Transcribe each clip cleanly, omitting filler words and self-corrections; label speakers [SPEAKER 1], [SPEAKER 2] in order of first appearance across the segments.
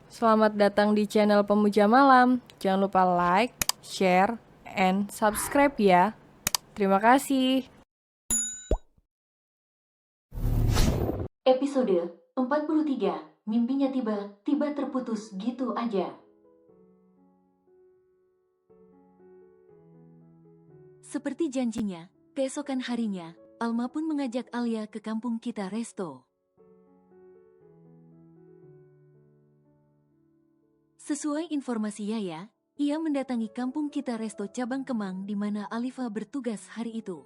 [SPEAKER 1] Selamat datang di channel Pemuja Malam. Jangan lupa like, share, and subscribe ya. Terima kasih.
[SPEAKER 2] Episode 43, mimpinya tiba-tiba terputus gitu aja. Seperti janjinya, keesokan harinya, Alma pun mengajak Alia ke kampung kita resto. Sesuai informasi Yaya, ia mendatangi kampung kita resto cabang Kemang di mana Alifa bertugas hari itu.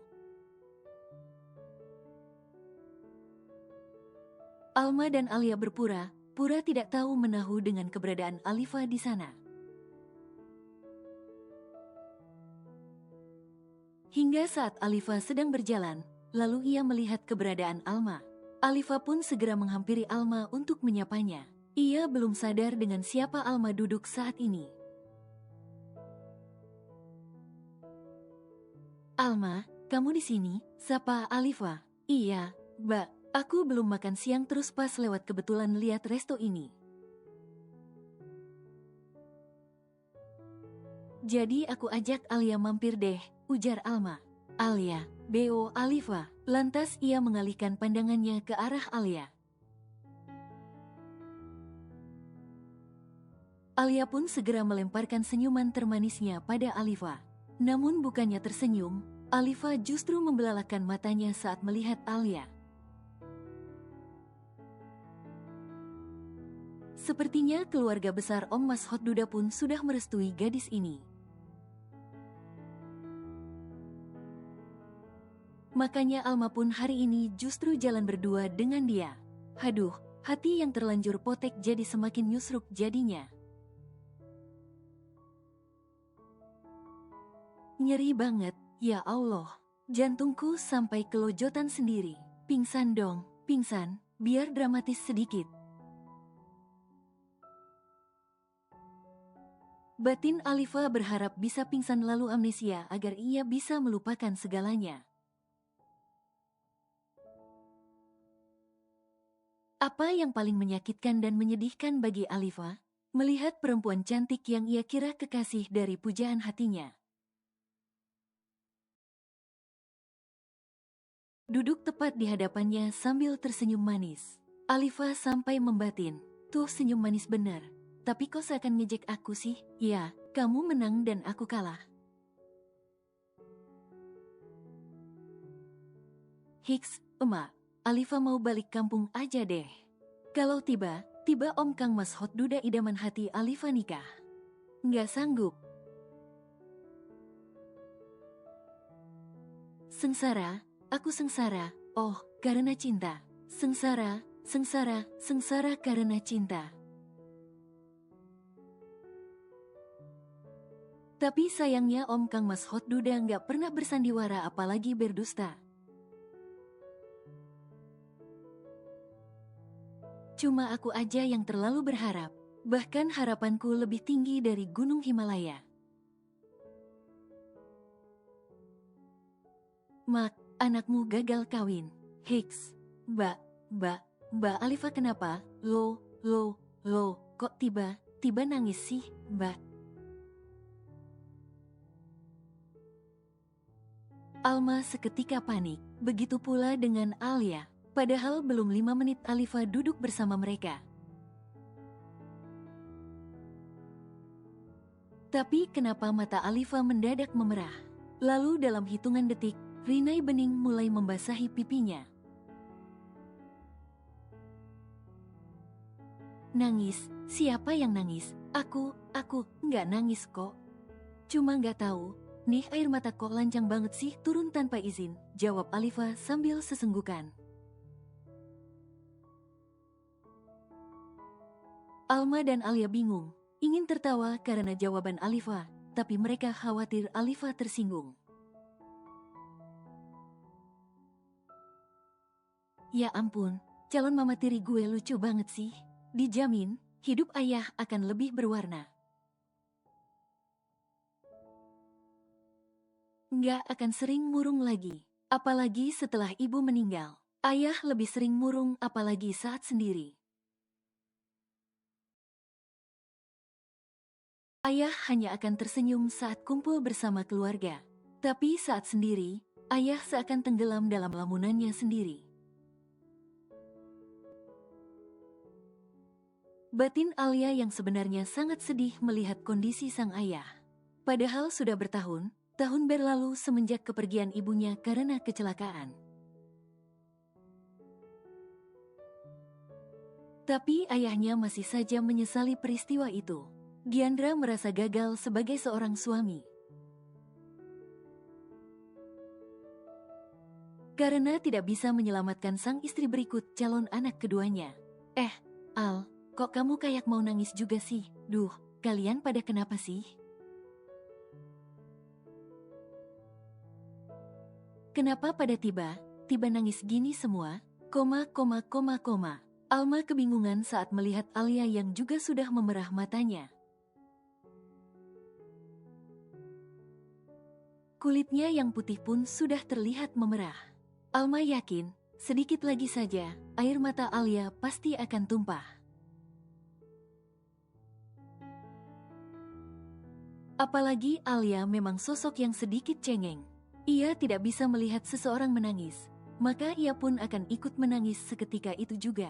[SPEAKER 2] Alma dan Alia pura tidak tahu menahu dengan keberadaan Alifa di sana. Hingga saat Alifa sedang berjalan, lalu ia melihat keberadaan Alma. Alifa pun segera menghampiri Alma untuk menyapanya. Ia belum sadar dengan siapa Alma duduk saat ini. "Alma, kamu di sini?" sapa Alifa. "Iya, Mbak. Aku belum makan siang terus pas lewat kebetulan lihat resto ini. Jadi aku ajak Alia mampir deh," ujar Alma. "Alia, BO Alifa." Lantas ia mengalihkan pandangannya ke arah Alia. Alia pun segera melemparkan senyuman termanisnya pada Alifa. Namun bukannya tersenyum, Alifa justru membelalakan matanya saat melihat Alia. Sepertinya keluarga besar Om Mas Hotduda pun sudah merestui gadis ini. Makanya Alma pun hari ini justru jalan berdua dengan dia. Haduh, hati yang terlanjur potek jadi semakin nyusruk jadinya. Nyeri banget, ya Allah. Jantungku sampai kelojotan sendiri. Pingsan dong, pingsan, biar dramatis sedikit. Batin Alifa berharap bisa pingsan lalu amnesia agar ia bisa melupakan segalanya. Apa yang paling menyakitkan dan menyedihkan bagi Alifa? Melihat perempuan cantik yang ia kira kekasih dari pujaan hatinya. Duduk tepat di hadapannya sambil tersenyum manis. Alifa sampai membatin, "Tuh senyum manis benar. Tapi kok seakan ngejek aku sih? Ya, kamu menang dan aku kalah." "Hiks, emak, Alifa mau balik kampung aja deh. Kalau tiba-tiba Om Kang Mas Hotduda idaman hati Alifa nikah. Nggak sanggup." "Sengsara, aku sengsara, oh, karena cinta. Sengsara, sengsara, sengsara karena cinta. Tapi sayangnya Om Kang Mas Hotduda nggak pernah bersandiwara apalagi berdusta. Cuma aku aja yang terlalu berharap. Bahkan harapanku lebih tinggi dari Gunung Himalaya. Mak, anakmu gagal kawin. Hiks, Mbak Alifa kenapa? Kok tiba-tiba nangis sih, Mbak?" Alma seketika panik, begitu pula dengan Alia. Padahal belum 5 menit Alifa duduk bersama mereka. Tapi kenapa mata Alifa mendadak memerah? Lalu dalam hitungan detik, rinai bening mulai membasahi pipinya. "Nangis? Siapa yang nangis? Aku nggak nangis kok. Cuma nggak tahu, nih air mata kok lancang banget sih turun tanpa izin," jawab Alifa sambil sesenggukan. Alma dan Alia bingung, ingin tertawa karena jawaban Alifa, tapi mereka khawatir Alifa tersinggung. "Ya ampun, calon mama tiri gue lucu banget sih. Dijamin, hidup ayah akan lebih berwarna. Nggak akan sering murung lagi. Apalagi setelah ibu meninggal. Ayah lebih sering murung apalagi saat sendiri." Ayah hanya akan tersenyum saat kumpul bersama keluarga. Tapi saat sendiri, ayah seakan tenggelam dalam lamunannya sendiri. Batin Alia yang sebenarnya sangat sedih melihat kondisi sang ayah. Padahal sudah bertahun-tahun berlalu semenjak kepergian ibunya karena kecelakaan. Tapi ayahnya masih saja menyesali peristiwa itu. Diandra merasa gagal sebagai seorang suami. Karena tidak bisa menyelamatkan sang istri berikut calon anak keduanya. Al, kok kamu kayak mau nangis juga sih? Duh, kalian pada kenapa sih? Kenapa pada tiba nangis gini semua? Alma kebingungan saat melihat Alia yang juga sudah memerah matanya. Kulitnya yang putih pun sudah terlihat memerah. Alma yakin, sedikit lagi saja, air mata Alia pasti akan tumpah. Apalagi Alia memang sosok yang sedikit cengeng. Ia tidak bisa melihat seseorang menangis, maka ia pun akan ikut menangis seketika itu juga.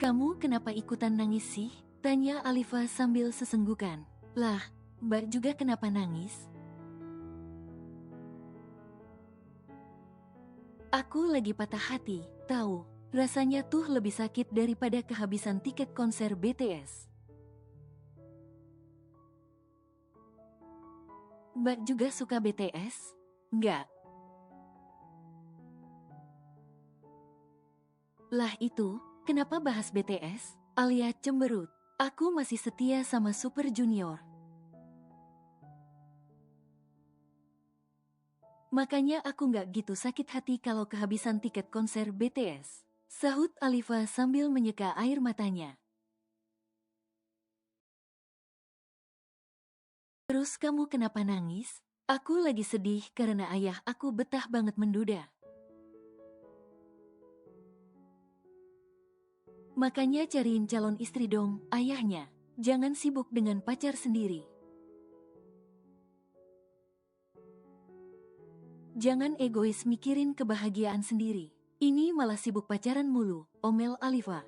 [SPEAKER 2] Kamu kenapa ikutan nangis sih? Tanya Alifa sambil sesenggukan. Lah, Mbak juga kenapa nangis? Aku lagi patah hati, tahu. Rasanya tuh lebih sakit daripada kehabisan tiket konser BTS. Mbak juga suka BTS? Enggak. Lah itu, kenapa bahas BTS? Alia cemberut. Aku masih setia sama Super Junior. Makanya aku nggak gitu sakit hati kalau kehabisan tiket konser BTS. Sahut Alifa sambil menyeka air matanya. Terus kamu kenapa nangis? Aku lagi sedih karena ayah aku betah banget menduda. Makanya cariin calon istri dong, ayahnya. Jangan sibuk dengan pacar sendiri. Jangan egois mikirin kebahagiaan sendiri. Ini malah sibuk pacaran mulu, omel Alifa.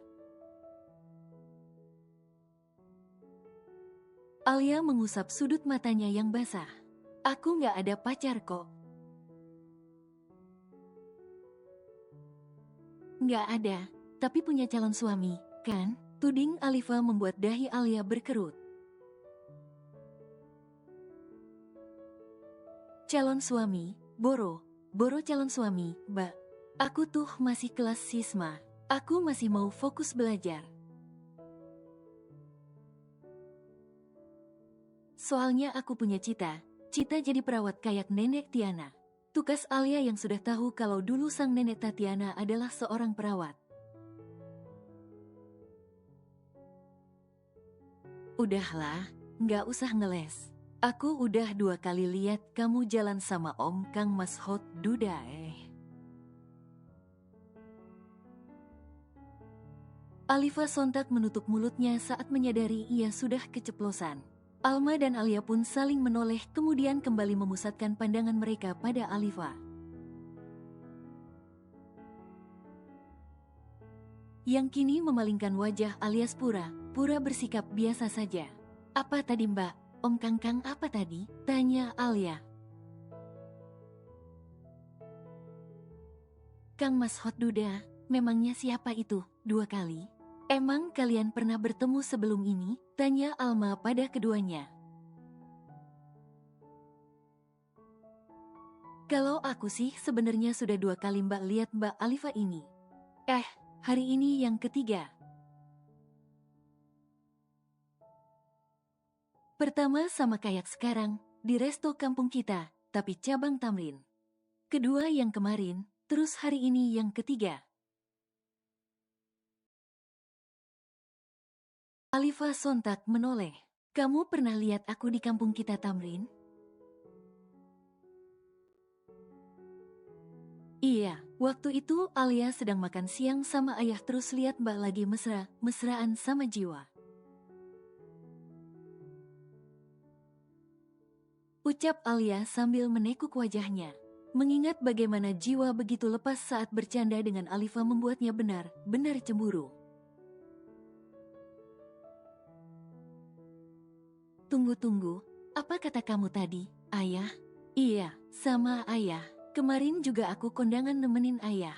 [SPEAKER 2] Alia mengusap sudut matanya yang basah. Aku nggak ada pacar kok. Nggak ada, tapi punya calon suami, kan? Tuding Alifa membuat dahi Alia berkerut. Calon suami, Boro calon suami, Mbak. Aku tuh masih kelas sisma. Aku masih mau fokus belajar. Soalnya aku punya cita jadi perawat kayak Nenek Tiana. Tukas Alia yang sudah tahu kalau dulu sang Nenek Tatiana adalah seorang perawat. Udahlah, nggak usah ngeles. Aku udah 2 kali lihat kamu jalan sama Om Kang Mas Hot Duda Alifa sontak menutup mulutnya saat menyadari ia sudah keceplosan. Alma dan Alia pun saling menoleh kemudian kembali memusatkan pandangan mereka pada Alifa. Yang kini memalingkan wajah alias pura bersikap biasa saja. Apa tadi Mbak? Om Kang apa tadi? Tanya Alia. Kang Mas Hot Duda, memangnya siapa itu? 2 kali? Emang kalian pernah bertemu sebelum ini? Tanya Alma pada keduanya. Kalau aku sih sebenarnya sudah 2 kali Mbak lihat Mbak Alifa ini. Hari ini yang ketiga. Pertama sama kayak sekarang, di resto kampung kita, tapi cabang Tamrin. Kedua yang kemarin, terus hari ini yang ketiga. Alifa sontak menoleh. Kamu pernah lihat aku di kampung kita Tamrin? Iya, waktu itu Alia sedang makan siang sama ayah terus lihat Mbak lagi mesraan sama Jiwa. Ucap Alia sambil menekuk wajahnya. Mengingat bagaimana Jiwa begitu lepas saat bercanda dengan Alifa membuatnya benar-benar cemburu. Tunggu, apa kata kamu tadi, ayah? Iya, sama ayah. Kemarin juga aku kondangan nemenin ayah.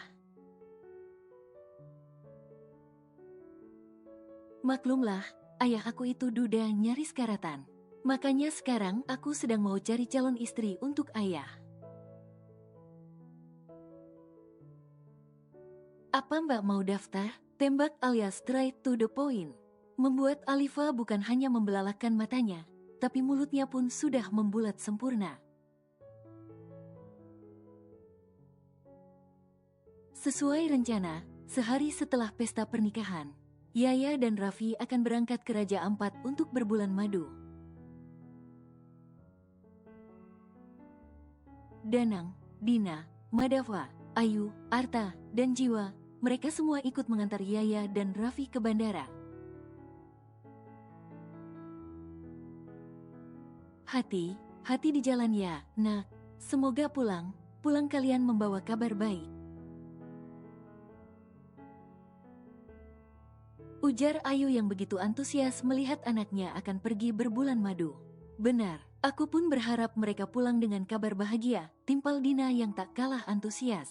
[SPEAKER 2] Maklumlah, ayah aku itu duda nyaris karatan. Makanya sekarang aku sedang mau cari calon istri untuk ayah. Apa Mbak mau daftar? Tembak alias straight to the point. Membuat Alifa bukan hanya membelalakan matanya, tapi mulutnya pun sudah membulat sempurna. Sesuai rencana, sehari setelah pesta pernikahan, Yaya dan Raffi akan berangkat ke Raja Ampat untuk berbulan madu. Danang, Dina, Madava, Ayu, Arta, dan Jiwa, mereka semua ikut mengantar Yaya dan Raffi ke bandara. Hati di jalan ya, nak. Semoga pulang kalian membawa kabar baik. Ujar Ayu yang begitu antusias melihat anaknya akan pergi berbulan madu. Benar, aku pun berharap mereka pulang dengan kabar bahagia, timpal Dina yang tak kalah antusias.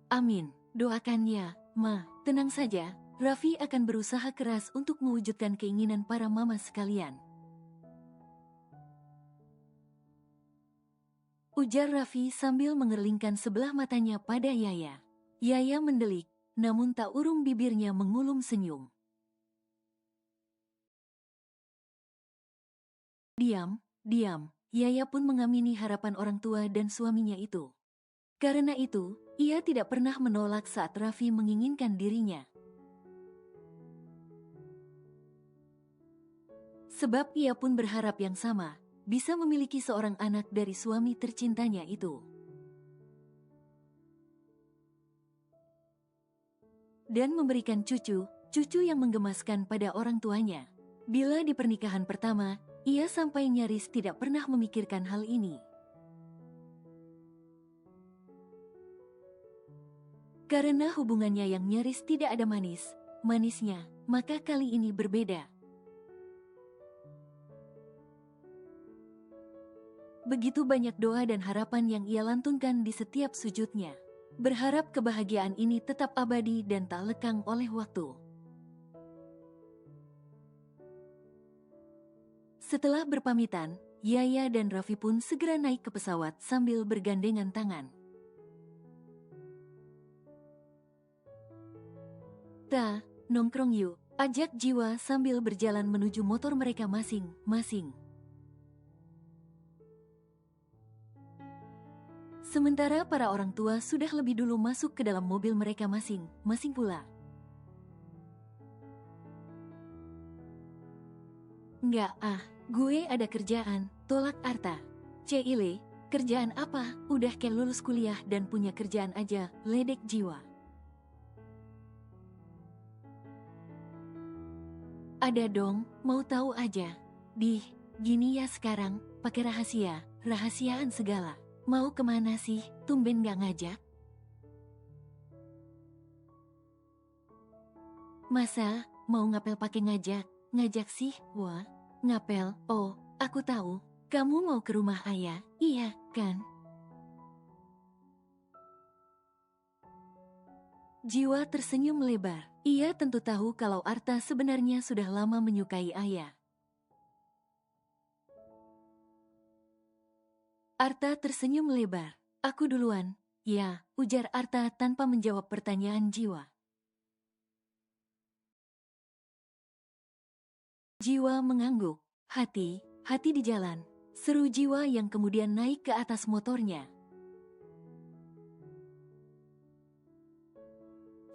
[SPEAKER 2] Amin, doakan ya, Ma. Tenang saja, Raffi akan berusaha keras untuk mewujudkan keinginan para mama sekalian. Ujar Raffi sambil mengerlingkan sebelah matanya pada Yaya. Yaya mendelik, namun tak urung bibirnya mengulum senyum. Diam. Yaya pun mengamini harapan orang tua dan suaminya itu. Karena itu, ia tidak pernah menolak saat Raffi menginginkan dirinya. Sebab ia pun berharap yang sama, bisa memiliki seorang anak dari suami tercintanya itu. Dan memberikan cucu yang menggemaskan pada orang tuanya. Bila di pernikahan pertama, ia sampai nyaris tidak pernah memikirkan hal ini. Karena hubungannya yang nyaris tidak ada manisnya, maka kali ini berbeda. Begitu banyak doa dan harapan yang ia lantunkan di setiap sujudnya. Berharap kebahagiaan ini tetap abadi dan tak lekang oleh waktu. Setelah berpamitan, Yaya dan Raffi pun segera naik ke pesawat sambil bergandengan tangan. Ta, nongkrong yuk, ajak Jiwa sambil berjalan menuju motor mereka masing-masing. Sementara para orang tua sudah lebih dulu masuk ke dalam mobil mereka masing-masing pula. Enggak gue ada kerjaan, tolak Arta. Cile, kerjaan apa? Udah kayak lulus kuliah dan punya kerjaan aja, ledek Jiwa. Ada dong, mau tahu aja. Gini ya sekarang, pakai rahasiaan segala. Mau kemana sih? Tumben gak ngajak? Masa, mau ngapel pakai ngajak sih? Wah, ngapel, oh, aku tahu. Kamu mau ke rumah ayah, iya kan? Jiwa tersenyum lebar. Ia tentu tahu kalau Arta sebenarnya sudah lama menyukai ayah. Arta tersenyum lebar. Aku duluan. Ya, ujar Arta tanpa menjawab pertanyaan Jiwa. Jiwa mengangguk. Hati di jalan. Seru Jiwa yang kemudian naik ke atas motornya.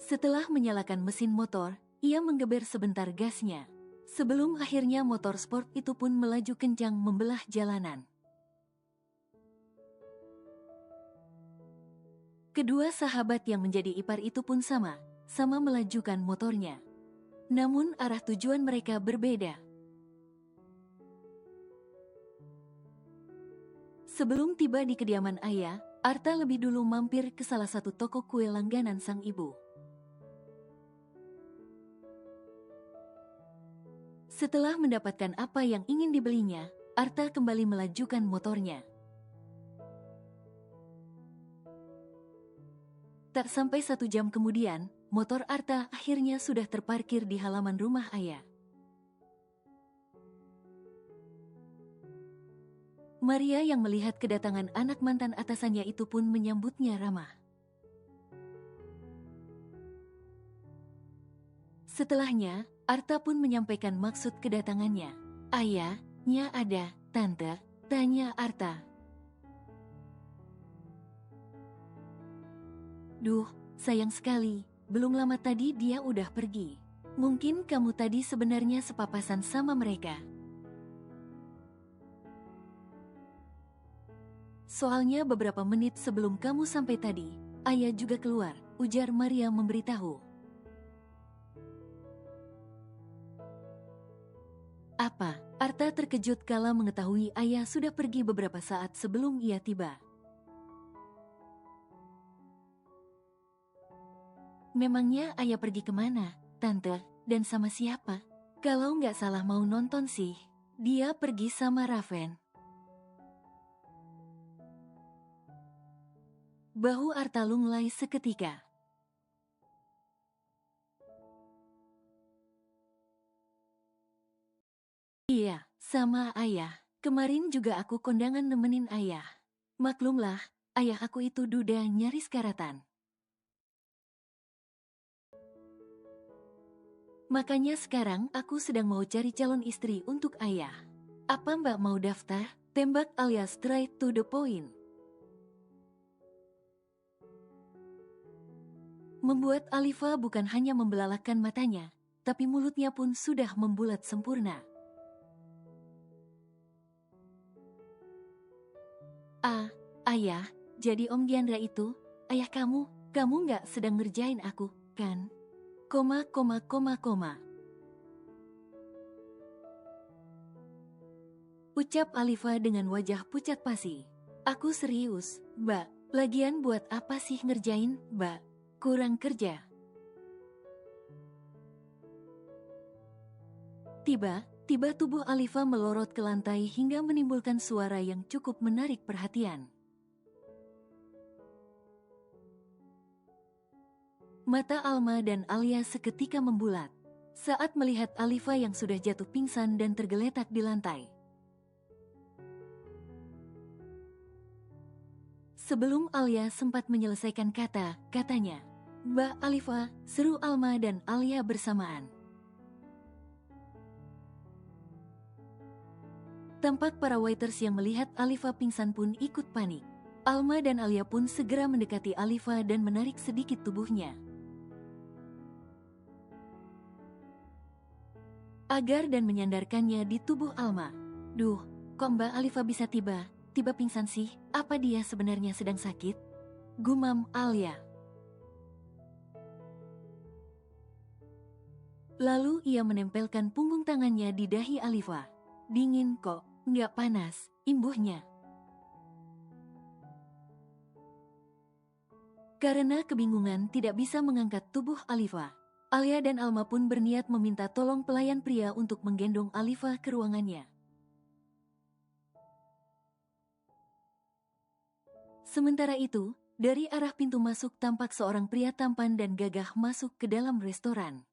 [SPEAKER 2] Setelah menyalakan mesin motor, ia menggeber sebentar gasnya. Sebelum akhirnya motor sport itu pun melaju kencang membelah jalanan. Kedua sahabat yang menjadi ipar itu pun sama melajukan motornya. Namun arah tujuan mereka berbeda. Sebelum tiba di kediaman ayah, Arta lebih dulu mampir ke salah satu toko kue langganan sang ibu. Setelah mendapatkan apa yang ingin dibelinya, Arta kembali melajukan motornya. Tak sampai 1 jam kemudian, motor Arta akhirnya sudah terparkir di halaman rumah ayah. Maria yang melihat kedatangan anak mantan atasannya itu pun menyambutnya ramah. Setelahnya, Arta pun menyampaikan maksud kedatangannya. "Ayah, nya ada, Tante," tanya Arta. "Duh, sayang sekali, belum lama tadi dia udah pergi. Mungkin kamu tadi sebenarnya sepapasan sama mereka. Soalnya beberapa menit sebelum kamu sampai tadi, ayah juga keluar," ujar Maria memberitahu. "Apa?" Arta terkejut kala mengetahui ayah sudah pergi beberapa saat sebelum ia tiba. "Memangnya ayah pergi kemana, Tante, dan sama siapa?" "Kalau nggak salah mau nonton sih. Dia pergi sama Raven." Bahu Arta lunglai seketika. "Iya, sama ayah. Kemarin juga aku kondangan nemenin ayah. Maklumlah, ayah aku itu duda nyaris karatan. Makanya sekarang aku sedang mau cari calon istri untuk ayah. Apa Mbak mau daftar?" Tembak alias straight to the point. Membuat Alifa bukan hanya membelalakkan matanya, tapi mulutnya pun sudah membulat sempurna. "Ah, ayah, jadi Om Diandra itu, ayah kamu nggak sedang ngerjain aku, kan? Koma, koma, koma, koma." Ucap Alifa dengan wajah pucat pasi. "Aku serius, Mbak. Lagian buat apa sih ngerjain, Mbak? Kurang kerja." Tiba tubuh Alifa melorot ke lantai hingga menimbulkan suara yang cukup menarik perhatian. Mata Alma dan Alia seketika membulat saat melihat Alifa yang sudah jatuh pingsan dan tergeletak di lantai. Sebelum Alia sempat menyelesaikan katanya, "Mbak Alifa," seru Alma dan Alia bersamaan. Tampak para waiters yang melihat Alifa pingsan pun ikut panik. Alma dan Alia pun segera mendekati Alifa dan menarik sedikit tubuhnya agar dan menyandarkannya di tubuh Alma. "Duh, kok Mbak Alifa bisa tiba pingsan sih? Apa dia sebenarnya sedang sakit?" gumam Alia. Lalu ia menempelkan punggung tangannya di dahi Alifa. "Dingin kok, nggak panas," imbuhnya. Karena kebingungan tidak bisa mengangkat tubuh Alifa, Alia dan Alma pun berniat meminta tolong pelayan pria untuk menggendong Alifa ke ruangannya. Sementara itu, dari arah pintu masuk tampak seorang pria tampan dan gagah masuk ke dalam restoran.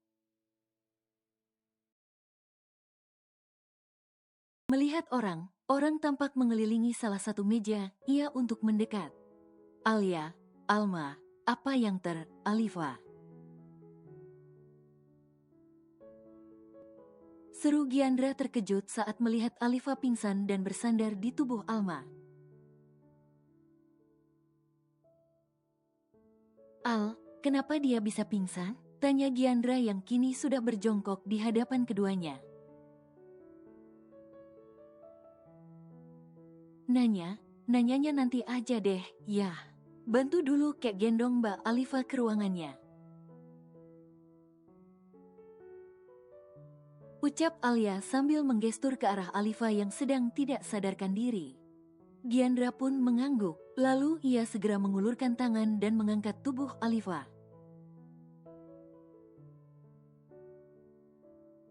[SPEAKER 2] Melihat orang tampak mengelilingi salah satu meja, ia untuk mendekat. "Alia, Alma, apa yang Alifa?" seru Giandra terkejut saat melihat Alifa pingsan dan bersandar di tubuh Alma. "Al, kenapa dia bisa pingsan?" tanya Giandra yang kini sudah berjongkok di hadapan keduanya. Nanyanya nanti aja deh, ya." bantu dulu Kek gendong Mbak Alifa ke ruangannya. Ucap Alia sambil menggestur ke arah Alifa yang sedang tidak sadarkan diri. Giandra pun mengangguk, lalu ia segera mengulurkan tangan dan mengangkat tubuh Alifa.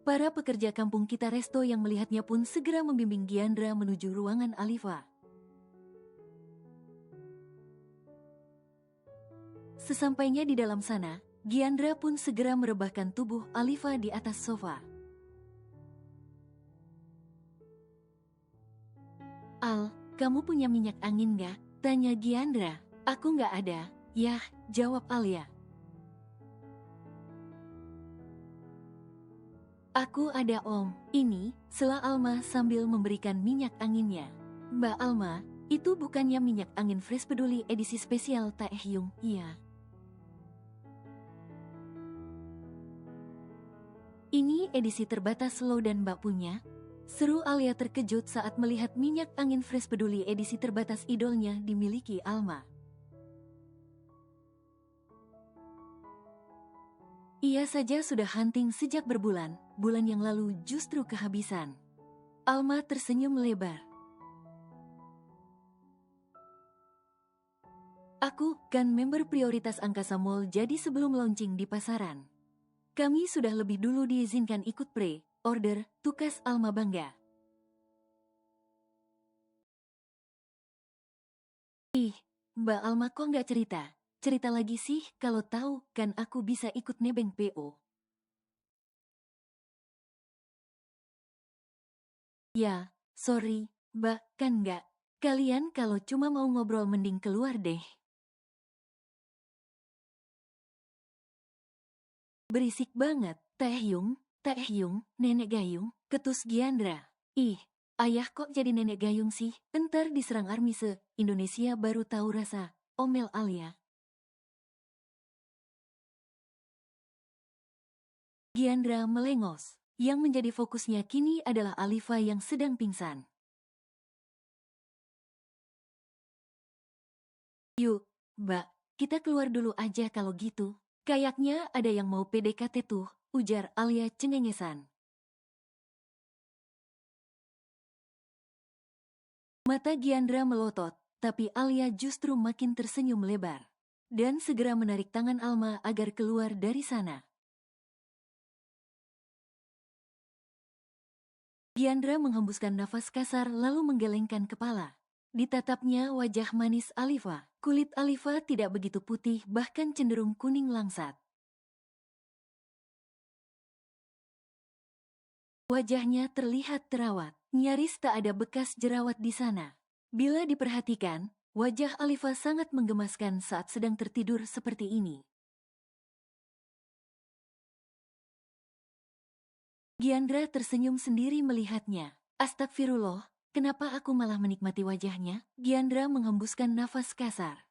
[SPEAKER 2] Para pekerja kampung kita Resto yang melihatnya pun segera membimbing Giandra menuju ruangan Alifa. Sesampainya di dalam sana, Giandra pun segera merebahkan tubuh Alifa di atas sofa. Al, kamu punya minyak angin gak? Tanya Giandra. Aku gak ada. Yah, jawab Alia. Aku ada om. Ini, sela Alma sambil memberikan minyak anginnya. Mbak Alma, itu bukannya minyak angin Fresh Peduli edisi spesial Taehyung, iya. Ini edisi terbatas lo dan mbak punya? Seru Alia terkejut saat melihat minyak angin Fresh Peduli edisi terbatas idolnya dimiliki Alma. Ia saja sudah hunting sejak berbulan yang lalu justru kehabisan. Alma tersenyum lebar. Aku kan member prioritas Angkasa Mall, jadi sebelum launching di pasaran, kami sudah lebih dulu diizinkan ikut pre-order, tukas Alma bangga. Ih, Mbak Alma kok nggak cerita? Cerita lagi sih, kalau tahu kan aku bisa ikut nebeng PO. Ya, sorry, Mbak, kan nggak. Kalian kalau cuma mau ngobrol mending keluar deh. Berisik banget, Taehyung, nenek gayung, ketus Giandra. Ih, ayah kok jadi nenek gayung sih? Entar diserang army se-Indonesia baru tahu rasa, omel Alia. Giandra melengos. Yang menjadi fokusnya kini adalah Alifa yang sedang pingsan. Yuk, Mbak, kita keluar dulu aja kalau gitu. Kayaknya ada yang mau PDKT tuh, ujar Alia cengengesan. Mata Giandra melotot, tapi Alia justru makin tersenyum lebar. Dan segera menarik tangan Alma agar keluar dari sana. Giandra menghembuskan nafas kasar lalu menggelengkan kepala. Ditatapnya wajah manis Alifa. Kulit Alifa tidak begitu putih, bahkan cenderung kuning langsat. Wajahnya terlihat terawat, nyaris tak ada bekas jerawat di sana. Bila diperhatikan, wajah Alifa sangat menggemaskan saat sedang tertidur seperti ini. Giandra tersenyum sendiri melihatnya. Astagfirullah, kenapa aku malah menikmati wajahnya? Giandra menghembuskan nafas kasar.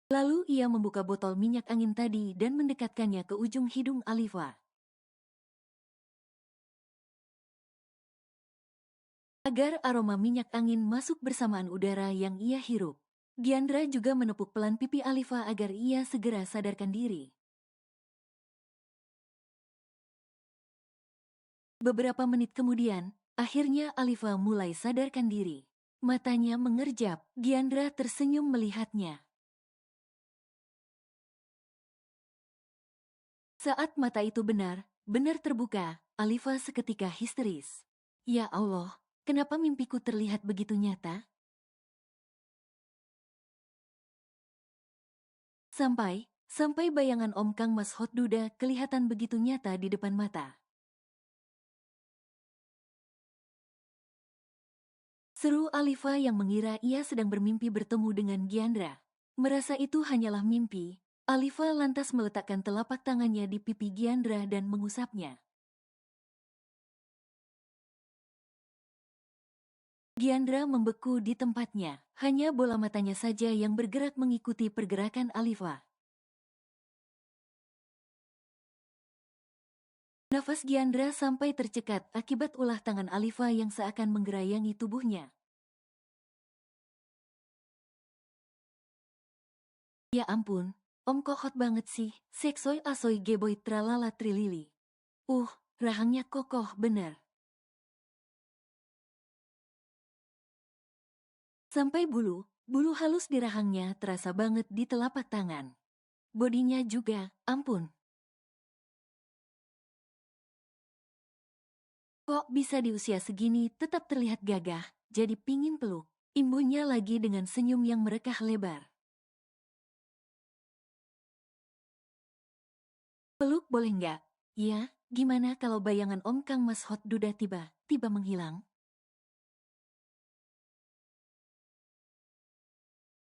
[SPEAKER 2] Lalu ia membuka botol minyak angin tadi dan mendekatkannya ke ujung hidung Alifa. Agar aroma minyak angin masuk bersamaan udara yang ia hirup. Giandra juga menepuk pelan pipi Alifa agar ia segera sadarkan diri. Beberapa menit kemudian, akhirnya Alifa mulai sadarkan diri. Matanya mengerjap, Giandra tersenyum melihatnya. Saat mata itu benar terbuka, Alifa seketika histeris. Ya Allah, kenapa mimpiku terlihat begitu nyata? Sampai bayangan Om Kang Mas Hot Duda kelihatan begitu nyata di depan mata. Seru Alifa yang mengira ia sedang bermimpi bertemu dengan Giandra. Merasa itu hanyalah mimpi, Alifa lantas meletakkan telapak tangannya di pipi Giandra dan mengusapnya. Giandra membeku di tempatnya, hanya bola matanya saja yang bergerak mengikuti pergerakan Alifa. Nafas Giandra sampai tercekat akibat ulah tangan Alifa yang seakan menggerayangi tubuhnya. Ya ampun, Om kok hot banget sih. Seksoy asoy geboy tralala trilili. Rahangnya kokoh bener. Sampai bulu halus di rahangnya terasa banget di telapak tangan. Bodinya juga, ampun. Kok bisa di usia segini tetap terlihat gagah, jadi pingin peluk. Imbuhnya lagi dengan senyum yang merekah lebar. Peluk boleh nggak? Ya, gimana kalau bayangan Om Kang Mas Hot Duda tiba menghilang?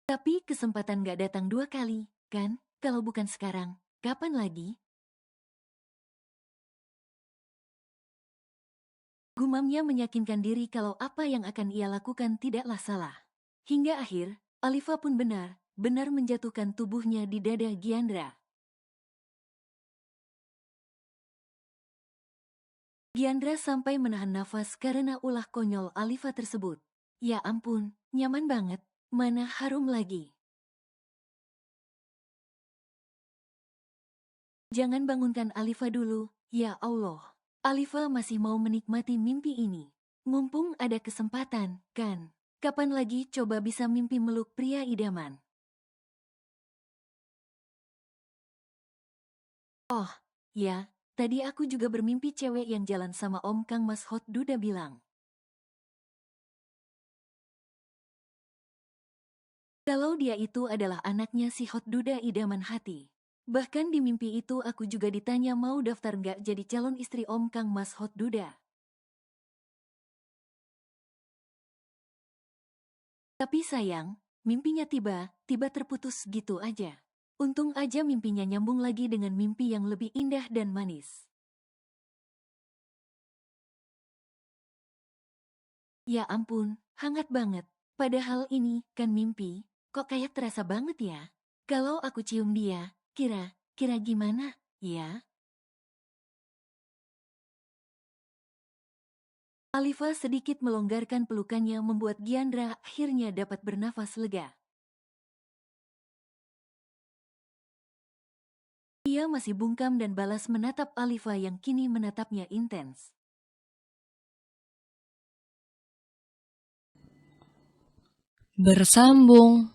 [SPEAKER 2] Tapi kesempatan nggak datang 2 kali, kan? Kalau bukan sekarang, kapan lagi? Gumamnya meyakinkan diri kalau apa yang akan ia lakukan tidaklah salah. Hingga akhir, Alifa pun benar menjatuhkan tubuhnya di dada Giandra. Giandra sampai menahan nafas karena ulah konyol Alifa tersebut. Ya ampun, nyaman banget, mana harum lagi. Jangan bangunkan Alifa dulu, ya Allah. Alifa masih mau menikmati mimpi ini. Mumpung ada kesempatan, kan? Kapan lagi coba bisa mimpi meluk pria idaman? Oh, ya, tadi aku juga bermimpi cewek yang jalan sama Om Kang Mas Hot Duda bilang. Kalau dia itu adalah anaknya si Hot Duda idaman hati. Bahkan di mimpi itu aku juga ditanya mau daftar nggak jadi calon istri Om Kang Mas Hot Duda. Tapi sayang, mimpinya tiba terputus gitu aja. Untung aja mimpinya nyambung lagi dengan mimpi yang lebih indah dan manis. Ya ampun, hangat banget. Padahal ini kan mimpi, kok kayak terasa banget ya? Kalau aku cium dia, kira gimana, ya? Alifa sedikit melonggarkan pelukannya membuat Giandra akhirnya dapat bernafas lega. Ia masih bungkam dan balas menatap Alifa yang kini menatapnya intens.
[SPEAKER 1] Bersambung.